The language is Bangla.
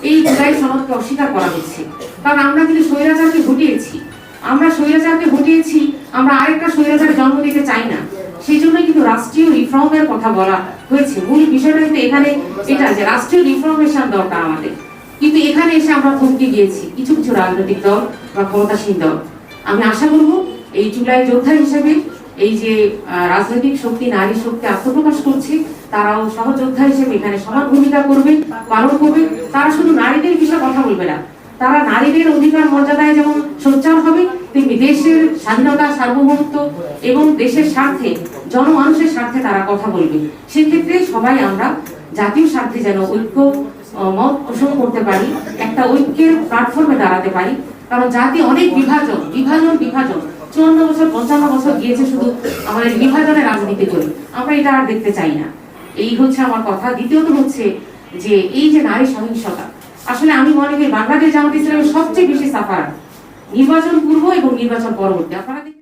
এই জুলাই সনদকে অস্বীকার করা হচ্ছে। কারণ আমরা কিন্তু স্বৈরাচারকে হটিয়েছি, আমরা আরেকটা স্বৈরাচারের জন্ম দিতে চাই না। সেই জন্যই কিন্তু রাষ্ট্রীয় রিফর্মের কথা বলা হয়েছে। মূল বিষয়টা কিন্তু এখানে এটা যে রাষ্ট্রীয় রিফর্মেশন দরকার আমাদের, কিন্তু এখানে এসে আমরা থমকে গিয়েছি কিছু কিছু রাজনৈতিক দল বা ক্ষমতাসীন দল। আমি আশা করব এই জুলাই যোদ্ধা হিসেবে এই যে রাজনৈতিক শক্তি, নারী শক্তি আত্মপ্রকাশ করছে, তারাও সহযোদ্ধা হিসেবে এখানে সমান ভূমিকা করবে, পালন করবে। তারা শুধু নারীদের বিষয়ে কথা বলবে না, তারা নারীদের অধিকার মর্যাদায় যেমন সোচ্চার হবে, তেমনি দেশের স্বাধীনতা, সার্বভৌমত্ব এবং দেশের স্বার্থে, জনমানুষের স্বার্থে তারা কথা বলবে। সেক্ষেত্রে সবাই আমরা জাতীয় স্বার্থে যেন ঐক্য মত পোষণ করতে পারি, একটা ঐক্যের প্ল্যাটফর্মে দাঁড়াতে পারি। কারণ জাতি অনেক বিভাজন 54 বছর 55 বছর গিয়েছে শুধু আমাদের বিভাজনের রাজনীতি করে। আমরা এটা আর দেখতে চাই না। এই হচ্ছে আমার কথা। দ্বিতীয়ত হচ্ছে যে এই যে নারী সহিংসতা, আসলে আমি মনে করি বাংলাদেশ জামাত ইসলামের সবচেয়ে বেশি সাফার নির্বাচন পূর্ব এবং নির্বাচন পরবর্তী। আপনারা